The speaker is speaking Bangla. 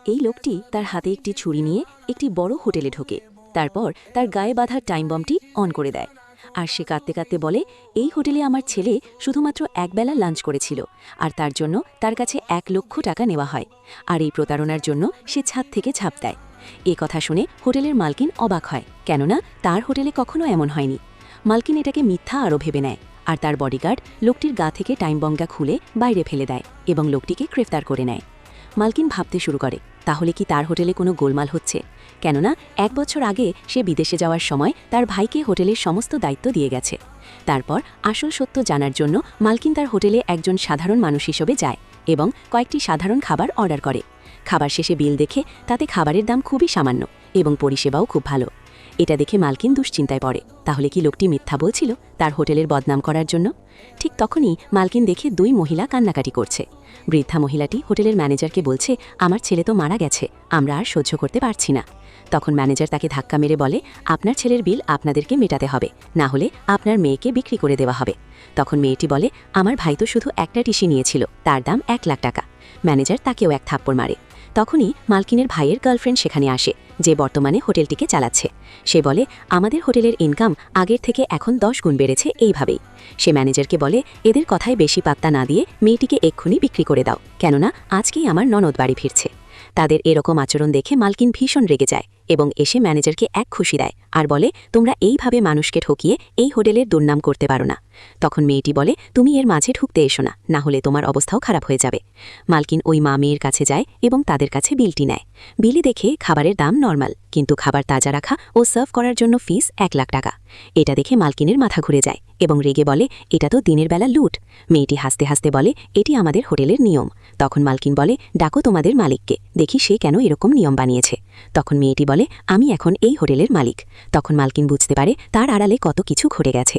এই লোকটি তার হাতে একটি ছুরি নিয়ে একটি বড় হোটেলে ঢোকে। তারপর তার গায়ে বাঁধা টাইম বমটি অন করে দেয়। আর সে কাঁদতে কাঁদতে বলে, এই হোটেলে আমার ছেলে শুধুমাত্র একবেলা লাঞ্চ করেছিল, আর তার জন্য তার কাছে 1,00,000 টাকা নেওয়া হয়। আর এই প্রতারণার জন্য সে ছাদ থেকে ঝাঁপ দেয়। এ কথা শুনে হোটেলের মালকিন অবাক হয়, কেননা তার হোটেলে কখনো এমন হয়নি। মালকিন এটাকে মিথ্যা আরও ভেবে নেয়, আর তার বডিগার্ড লোকটির গা থেকে টাইম বমটা খুলে বাইরে ফেলে দেয় এবং লোকটিকে গ্রেফতার করে নেয়। মালকিন ভাবতে শুরু করে, তাহলে কি তার হোটেলে কোনো গোলমাল হচ্ছে? কেননা 1 বছর আগে সে বিদেশে যাওয়ার সময় তার ভাইকে হোটেলের সমস্ত দায়িত্ব দিয়ে গেছে। তারপর আসল সত্য জানার জন্য মালকিন তার হোটেলে একজন সাধারণ মানুষ হিসেবে যায় এবং কয়েকটি সাধারণ খাবার অর্ডার করে। খাবার শেষে বিল দেখে তাতে খাবারের দাম খুবই সামান্য এবং পরিষেবাও খুব ভালো। এটা দেখে মালকিন দুশ্চিন্তায় পড়ে, তাহলে কি লোকটি মিথ্যা বলছিল তার হোটেলের বদনাম করার জন্য? ঠিক তখনই মালকিন দেখে 2 মহিলা কান্নাকাটি করছে। বৃদ্ধা মহিলাটি হোটেলের ম্যানেজারকে বলছে, আমার ছেলে তো মারা গেছে, আমরা আর সহ্য করতে পারছি না। তখন ম্যানেজার তাকে ধাক্কা মেরে বলে, আপনার ছেলের বিল আপনাদেরকে মেটাতে হবে, না হলে আপনার মেয়েকে বিক্রি করে দেওয়া হবে। তখন মেয়েটি বলে, আমার ভাই তো শুধু একটা টিসি নিয়েছিল, তার দাম 1,00,000 টাকা। ম্যানেজার তাকেও এক থাপ্পড় মারে। তখনই মালকিনের ভাইয়ের গার্লফ্রেন্ড সেখানে আসে, যে বর্তমানে হোটেলটিকে চালাচ্ছে। সে বলে, আমাদের হোটেলের ইনকাম আগের থেকে এখন 10 গুণ বেড়েছে এইভাবেই। সে ম্যানেজারকে বলে, এদের কথায় বেশি পাত্তা না দিয়ে মেয়েটিকে এক্ষুনি বিক্রি করে দাও, কেননা আজকেই আমার ননদ বাড়ি ফিরছে। তাদের এরকম আচরণ দেখে মালকিন ভীষণ রেগে যায় এবং এসে ম্যানেজারকে এক খুশি দেয় আর বলে, তোমরা এইভাবে মানুষকে ঠকিয়ে এই হোটেলের দুর্নাম করতে পারো না। তখন মেয়েটি বলে, তুমি এর মাঝে ঢুকতে এসো না, না হলে তোমার অবস্থাও খারাপ হয়ে যাবে। মালকিন ওই মা মেয়ের কাছে যায় এবং তাদের কাছে বিলটি নেয়। বিলে দেখে খাবারের দাম নর্মাল, কিন্তু খাবার তাজা রাখা ও সার্ভ করার জন্য ফিস 1,00,000 টাকা। এটা দেখে মালকিনের মাথা ঘুরে যায় এবং রেগে বলে, এটা তো দিনের বেলা লুট। মেয়েটি হাসতে হাসতে বলে, এটি আমাদের হোটেলের নিয়ম। তখন মালকিন বলে, ডাকো তোমাদের মালিককে, দেখি সে কেন এরকম নিয়ম বানিয়েছে। তখন মেয়েটি বলে, আমি এখন এই হোটেলের মালিক। তখন মালকিন বুঝতে পারে তার আড়ালে কত কিছু ঘটে গেছে।